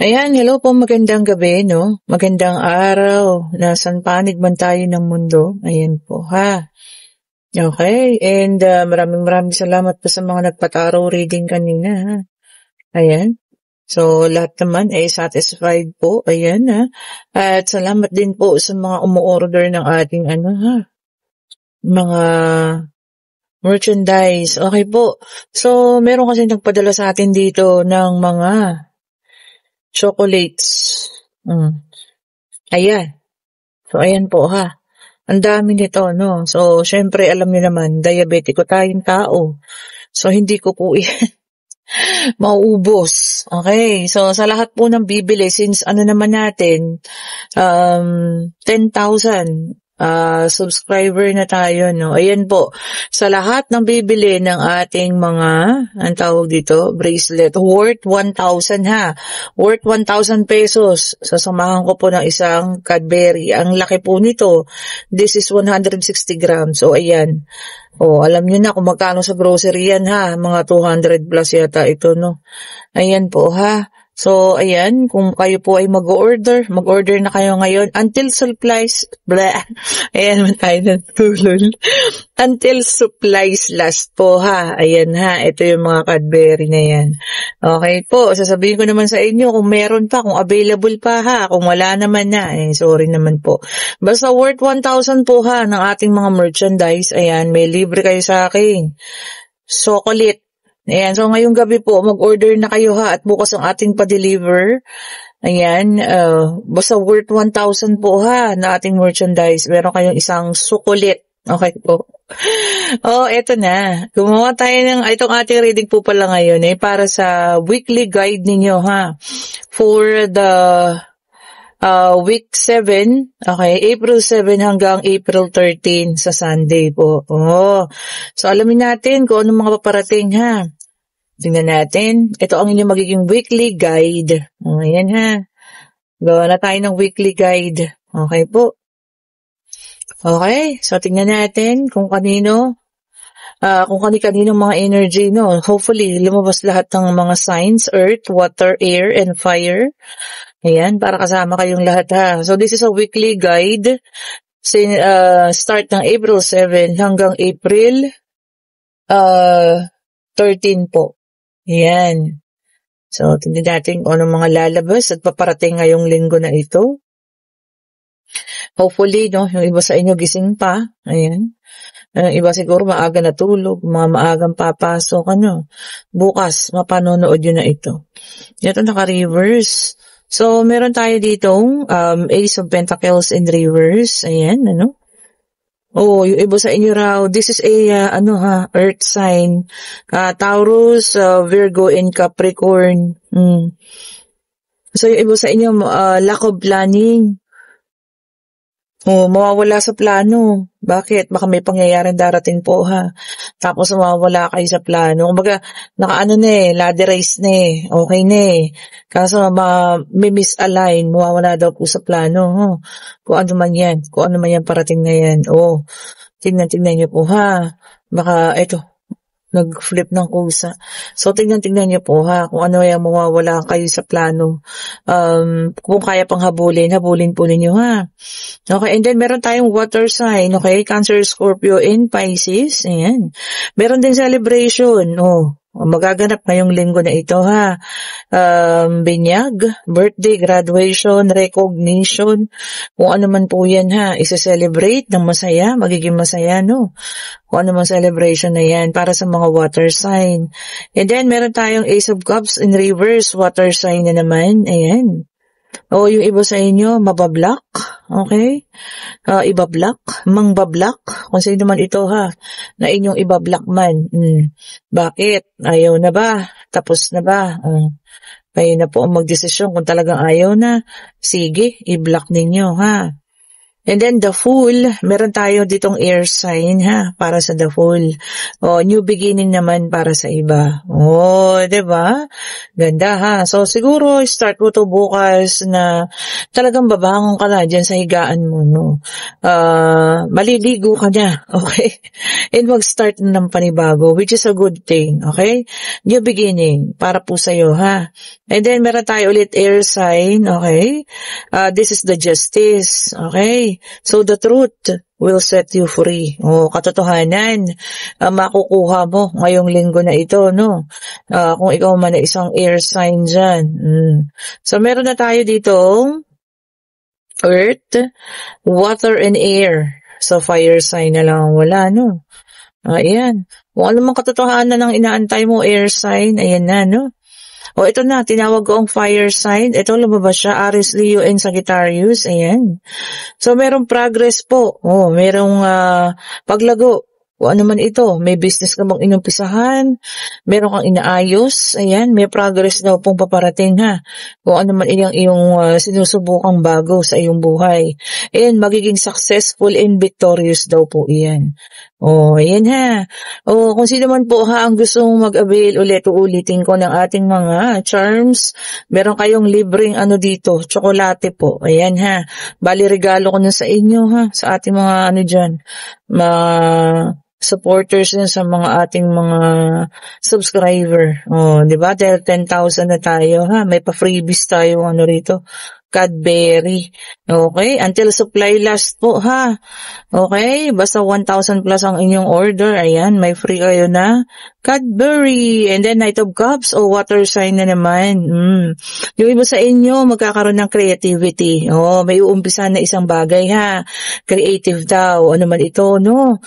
Ayan, hello po, magandang gabi, no? Magandang araw. Nasaan panig man tayo ng mundo. Ayan po, ha? Okay, and maraming salamat po sa mga nagpa-tarot reading kanina, ha? Ayan. So, lahat naman ay satisfied po. Ayan, ha? At salamat din po sa mga umu-order ng ating mga merchandise. Okay po. So, meron kasi nagpadala sa atin dito ng mga chocolates. Ayan. So, ayan po, ha? Ang dami nito, no? So, syempre, alam niyo naman, diabetiko tayong tao. So, hindi ko po mauubos. Okay? So, sa lahat po ng bibili, since naman natin, 10,000 subscriber na tayo, no? Ayan po. Sa lahat ng bibili ng ating mga, ang tawag dito, bracelet, worth 1,000 ha. Worth 1,000 pesos. Sasamahan ko po ng isang Cadbury. Ang laki po nito. This is 160 grams. So, ayan. Alam niyo na kung magkano sa grocery yan ha. Mga 200 plus yata ito, no? Ayan po ha. So, ayan, kung kayo po ay mag-order na kayo ngayon until supplies, ayan man tayo natulol. Until supplies last po ha. Ayan ha, ito yung mga Cadbury na yan. Okay po, sasabihin ko naman sa inyo kung meron pa, kung available pa ha, kung wala naman na, sorry naman po. Basta worth 1,000 po ha ng ating mga merchandise. Ayan, may libre kayo sa akin. Chocolate. Ayan, so ngayong gabi po, mag-order na kayo ha at bukas ang ating pa-deliver. Ayan, basta worth 1,000 po ha na ating merchandise. Meron kayong isang sukulit. Okay po. Eto na. Gumawa tayo ng, itong ating reading po pala ngayon para sa weekly guide ninyo ha. For the week 7, okay, April 7 hanggang April 13 sa Sunday po. So alamin natin kung anong mga paparating ha. Tingnan natin. Ito ang inyong magiging weekly guide. Ayan ha. Gawa na tayo ng weekly guide. Okay po. Okay, so tingnan natin kung kanino mga energy, no? Hopefully, lumabas lahat ng mga signs, earth, water, air, and fire. Ayan, para kasama kayong lahat ha. So, this is a weekly guide. Start ng April 7 hanggang April 13 po. Ayan. So, tingnan natin kung anong mga lalabas at paparating ngayong linggo na ito. Hopefully, no, yung iba sa inyo gising pa. Ayan. Iba siguro maaga natulog, mga maagang papasok, bukas, mapanonood yun na ito. Ito naka-reverse. So, meron tayo ditong Ace of Pentacles in reverse. Ayan, yung iba sa inyo raw, this is a, earth sign. Taurus, Virgo, and Capricorn. So, yung iba sa inyo, lack of planning. Mawawala sa plano. Bakit? Baka may pangyayaring darating po ha. Tapos mawawala kayo sa plano. Kumbaga, ladder race na okay na Kaso may misalign, mawawala daw po sa plano. Kung ano man yan parating na yan. Tingnan niyo po ha. Baka, nag-flip ng kusa. So, tingnan niyo po ha, kung ano yung mawawala kayo sa plano. Kung kaya pang habulin po ninyo ha. Okay, and then meron tayong water sign, okay? Cancer, Scorpio, and Pisces. Ayan. Meron din celebration. Magaganap ngayong linggo na ito ha. Binyag, birthday, graduation, recognition, kung ano man po yan ha. Isa-celebrate ng masaya, magiging masaya kung ano man celebration na yan para sa mga water sign. And then meron tayong Ace of Cups in reverse, water sign na naman. Ayan. Yung iba sa inyo, mabablock, okay? Mangbablock, kung sino man ito ha, na inyong ibablock man. Bakit? Ayaw na ba? Tapos na ba? Kayo na po ang magdesisyon kung talagang ayaw na. Sige, i-block ninyo ha. And then the Fool, meron tayo ditong air sign ha, para sa the Fool. New beginning naman para sa iba. 'di ba? Ganda ha. So siguro start mo to bukas na talagang babangon ka na diyan sa higaan mo, no. Maliligo ka na, okay? And mag-start na ng panibago, which is a good thing, okay? New beginning para po sa iyo ha. And then meron tayo ulit air sign, okay? This is the Justice, okay? So the truth will set you free. Katotohanan, makukuha mo ngayong linggo na ito, no? Kung ikaw man ay isang air sign dyan. So meron na tayo dito, earth, water, and air. So fire sign na lang wala, no? Ayan. Kung ano mang katotohanan ng inaantay mo, air sign, ayan na, no? Ito na, tinawag ko ang fire sign. Ito, lumabas siya, Aries, Leo, and Sagittarius. Ayan. So, merong progress po. Merong paglago. Kung ano man ito, may business ka bang inumpisahan, meron kang inaayos, ayan, may progress daw pong paparating ha. Kung ano man iyong sinusubukang bago sa iyong buhay. Ayan, magiging successful and victorious daw po iyan. Ayan ha. Kung sino man po ha ang gusto mong mag-avail ulit, uulitin ko ng ating mga charms. Meron kayong libreng dito, tsokolate po. Ayan ha. Bali regalo ko na sa inyo ha, sa ating mga dyan, supporters din sa mga ating mga subscriber. 'Di ba? Dahil 10,000 na tayo ha. May pa-freebies tayo rito. Cadbury. Okay? Until supply last po ha. Okay? Basta 1,000 plus ang inyong order. Ayan, may free kayo na Cadbury. And then Knight of Cups o water sign na naman. Yung iba sa inyo magkakaroon ng creativity. May uumpisa na isang bagay ha. Creative daw. Ano man ito, no?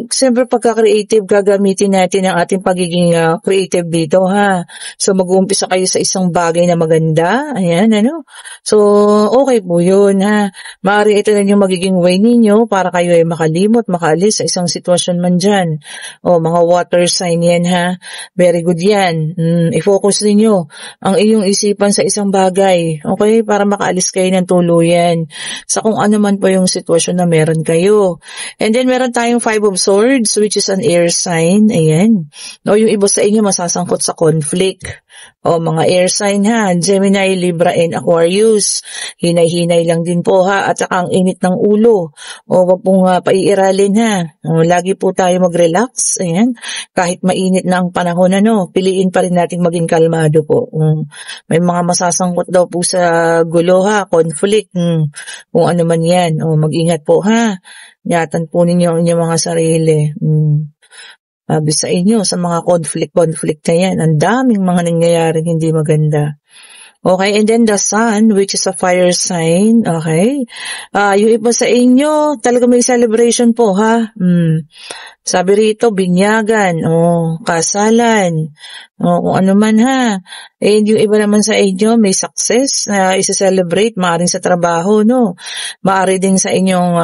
Siyempre pagka-creative, gagamitin natin ang ating pagiging creative dito ha. So mag-uumpisa kayo sa isang bagay na maganda. Ayan, So, okay po yun ha. Maaari ito na yung magiging way ninyo para kayo ay makalimot, makaalis sa isang sitwasyon man dyan. Mga water sign yan ha. Very good yan. I-focus ninyo ang iyong isipan sa isang bagay. Okay? Para makaalis kayo ng tuluyan sa kung ano man po yung sitwasyon na meron kayo. And then meron tayong 5 of Swords, which is an air sign. Ayan. Yung iba sa inyo masasangkot sa conflict. Mga air sign ha. Gemini, Libra, and Aquarius. Hinay-hinay lang din po ha. At saka ang init ng ulo. Wag pong paiiralin ha. Lagi po tayo mag-relax. Ayan. Kahit mainit na ang panahon piliin pa rin nating maging kalmado po. May mga masasangkot daw po sa gulo ha. Conflict. Kung ano man yan. Mag-ingat po ha. Ingatan po ninyo ang inyong mga sarili. Sabi sa inyo, sa mga conflict na yan, ang daming mga nangyayaring hindi maganda. Okay, and then the Sun, which is a fire sign, okay? Yung iba sa inyo, talaga may celebration po, ha? Sabi rito, binyagan, kasalan, kung ano man, ha? And yung iba naman sa inyo, may success na isa-celebrate, maaaring sa trabaho, no? Maaari din sa inyong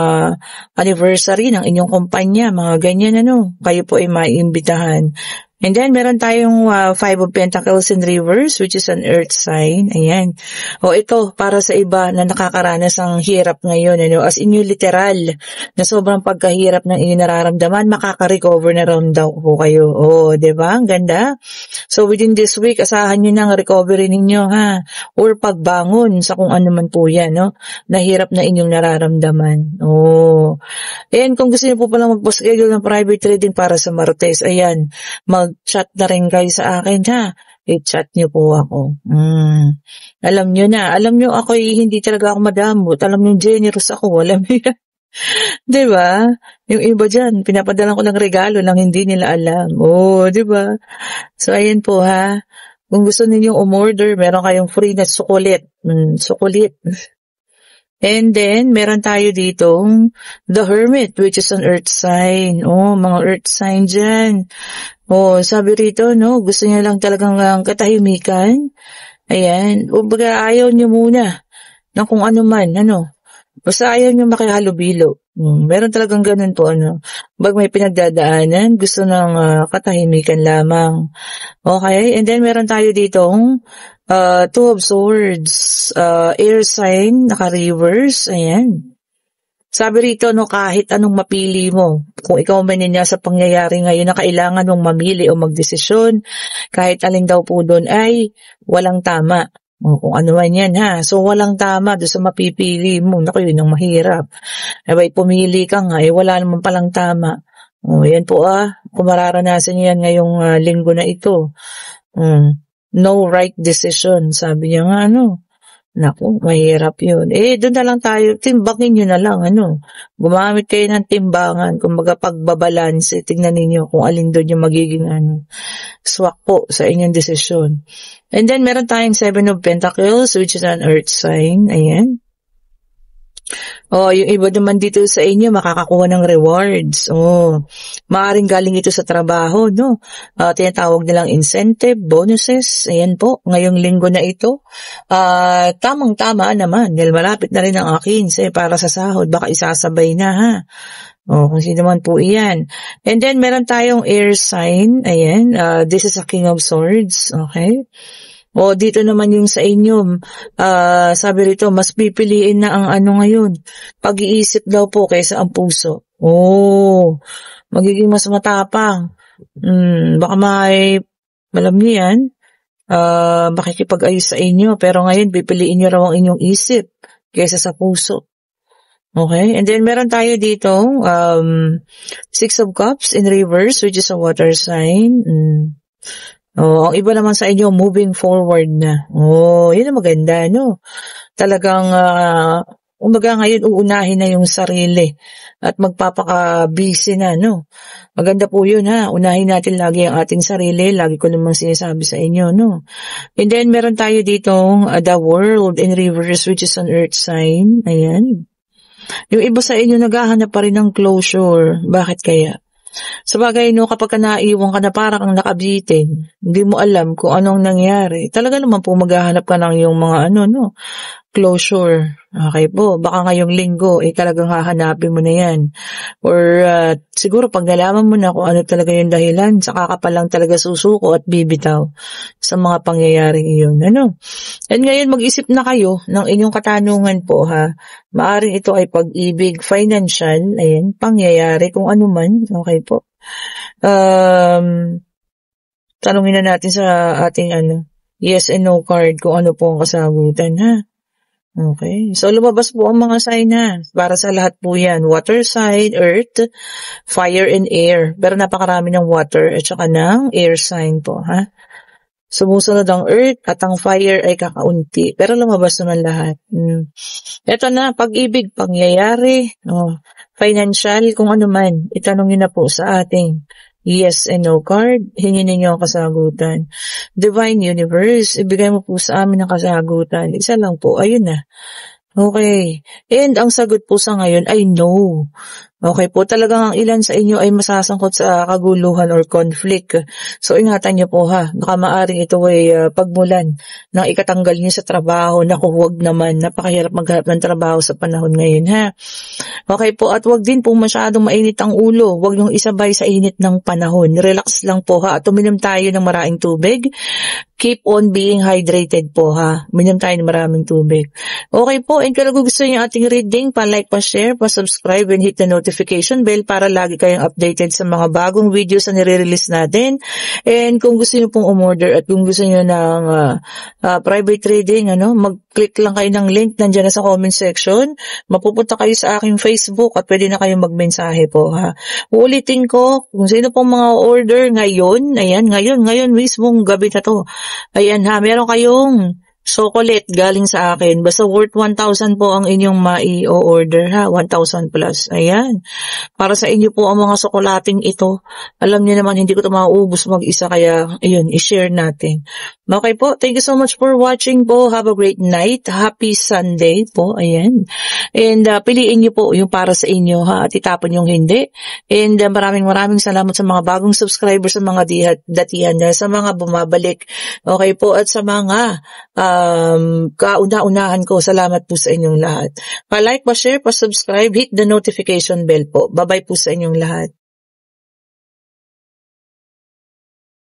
anniversary ng inyong kumpanya, mga ganyan, kayo po ay maiimbitahan. And then, meron tayong 5 of Pentacles in reverse, which is an earth sign. Ayan. Ito, para sa iba na nakakaranas ng hirap ngayon, as in yung literal, na sobrang pagkahirap ng inyong nararamdaman, makaka-recover na rin daw po kayo. Diba? Ang ganda. So, within this week, asahan nyo ng recovery ninyo, ha? Or pagbangon sa kung ano man po yan, Nahirap na inyong nararamdaman. And kung gusto nyo po palang mag-schedule ng private reading para sa Martes, ayan, mag-chat na rin kayo sa akin ha. I-chat nyo po ako. Alam nyo ako hindi talaga ako madamot. Alam nyo generous ako. Alam nyo yan. Diba? Yung iba dyan, pinapadalan ko ng regalo lang hindi nila alam. Diba? So ayan po ha. Kung gusto ninyong umorder, meron kayong free na sukulit. Sukulit. And then, meron tayo dito, the Hermit, which is an earth sign. Mga earth sign dyan. Sabi rito, gusto niya lang talagang katahimikan. Ayan. Baga, ayaw niyo muna ng kung ano man, Basta ayaw niyo makihalubilo. Meron talagang ganun po, Bag may pinagdadaanan, gusto ng katahimikan lamang. Okay? And then, meron tayo ditong 2 of Swords, air sign, naka-reverse, ayan. Sabi rito, no, kahit anong mapili mo, kung ikaw man niya sa pangyayari ngayon na kailangan mong mamili o magdesisyon, kahit alin daw po doon ay walang tama. O kung ano man yan ha. So walang tama doon sa mapipili mo. Naku, yun ang mahirap. Abay, pumili ka nga, wala naman palang tama. O, yan po kung mararanasan niyo yan ngayong linggo na ito. No right decision. Sabi niya nga, naku, mahirap yun. Doon na lang tayo, timbangin nyo na lang, gumamit kayo ng timbangan, kumbaga pagbabalance, tingnan ninyo kung alin doon yung magiging, swak po sa inyong desisyon. And then, meron tayong 7 of Pentacles, which is an earth sign, ayan. Yung iba naman dito sa inyo, makakakuha ng rewards. Maaaring galing ito sa trabaho, no? Tinatawag nilang incentive, bonuses. Ayan po, ngayong linggo na ito. Tamang-tama naman, dahil malapit na rin ang akin para sa sahod. Baka isasabay na, ha? Kung sino man po iyan. And then, meron tayong air sign. Ayan, this is a King of Swords. Okay? Dito naman yung sa inyo, sabi rito, mas pipiliin na ang ngayon. Pag-iisip daw po kaysa ang puso. Magiging mas matapang. Baka alam niyo yan, makikipag-ayos sa inyo, pero ngayon pipiliin niyo raw ang inyong isip kaysa sa puso. Okay? And then meron tayo dito, 6 of Cups in reverse, which is a water sign. Ang iba naman sa inyo, moving forward na. Yun ang maganda, no? Talagang, umaga ngayon, uunahin na yung sarili at magpapaka-busy na, no? Maganda po yun, ha? Unahin natin lagi ang ating sarili. Lagi ko naman sinasabi sa inyo, no? And then, meron tayo ditong the world in reverse, which is an earth sign. Ayan. Yung iba sa inyo, naghahanap pa rin ng closure. Bakit kaya? Sabagay, no, kapag naiwan ka na parang kang nakabitin, hindi mo alam kung anong nangyari. Talaga naman po maghahanap ka ng yung mga closure. Okay po, baka ngayong linggo, talagang hahanapin mo na yan. Or siguro pag nalaman mo na kung ano talaga yung dahilan, saka ka pa lang talaga susuko at bibitaw sa mga pangyayaring iyon. And ngayon, mag-isip na kayo ng inyong katanungan po, ha. Maaring ito ay pag-ibig, financial, ayan, pangyayari, kung ano man, okay po. Tanungin na natin sa ating yes and no card kung ano po ang kasagutan, ha. Okay. So, lumabas po ang mga sign, ha. Para sa lahat po yan. Water sign, earth, fire, and air. Pero napakarami ng water at saka ng air sign po, ha. Sumusunod ang earth at ang fire ay kakaunti. Pero lumabas naman lahat. Ito na, pag-ibig, pangyayari, financial, kung ano man. Itanong nyo na po sa ating yes and no card, hingin ninyo ang kasagutan. Divine Universe, ibigay mo po sa amin ang kasagutan. Isa lang po, ayun na. Okay. And ang sagot po sa ngayon ay no. Okay po, talagang ang ilan sa inyo ay masasangkot sa kaguluhan or conflict. So, ingatan niyo po, ha. Baka maaring ito ay pagmulan ng ikatanggal niyo sa trabaho. Naku, huwag naman. Napakahirap maghanap ng trabaho sa panahon ngayon, ha. Okay po, at huwag din po masyadong mainit ang ulo. Huwag niyong isabay sa init ng panahon. Relax lang po, ha. At uminom tayo ng maraming tubig. Keep on being hydrated po, ha. Uminom tayo ng maraming tubig. Okay po, and kung gusto niyo ating reading, pa-like, pa-share, pa-subscribe, and hit the notification bell para lagi kayong updated sa mga bagong videos na nire-release natin. And kung gusto niyo pong umorder at kung gusto niyo ng private reading, mag-click lang kayo ng link nandiyan na sa comment section. Mapupunta kayo sa aking Facebook at pwede na kayong magmensahe po, ha. Uulitin ko, kung sino pong mga order ngayon, ayan, ngayon mismong gabi na to. Ayan, ha, meron kayong chocolate galing sa akin. Basta worth 1,000 po ang inyong mai-order, ha. 1,000 plus. Ayan. Para sa inyo po ang mga sokolating ito. Alam niyo naman, hindi ko ito mauubos mag-isa. Kaya, ayun, i-share natin. Okay po. Thank you so much for watching po. Have a great night. Happy Sunday po. Ayan. And piliin niyo po yung para sa inyo, ha. At itapon yung hindi. And maraming salamat sa mga bagong subscribers, sa mga datihan, sa mga bumabalik. Okay po. At sa mga kauna-unahan ko. Salamat po sa inyong lahat. Pa-like, pa-share, pa-subscribe, hit the notification bell po. Bye-bye po sa inyong lahat.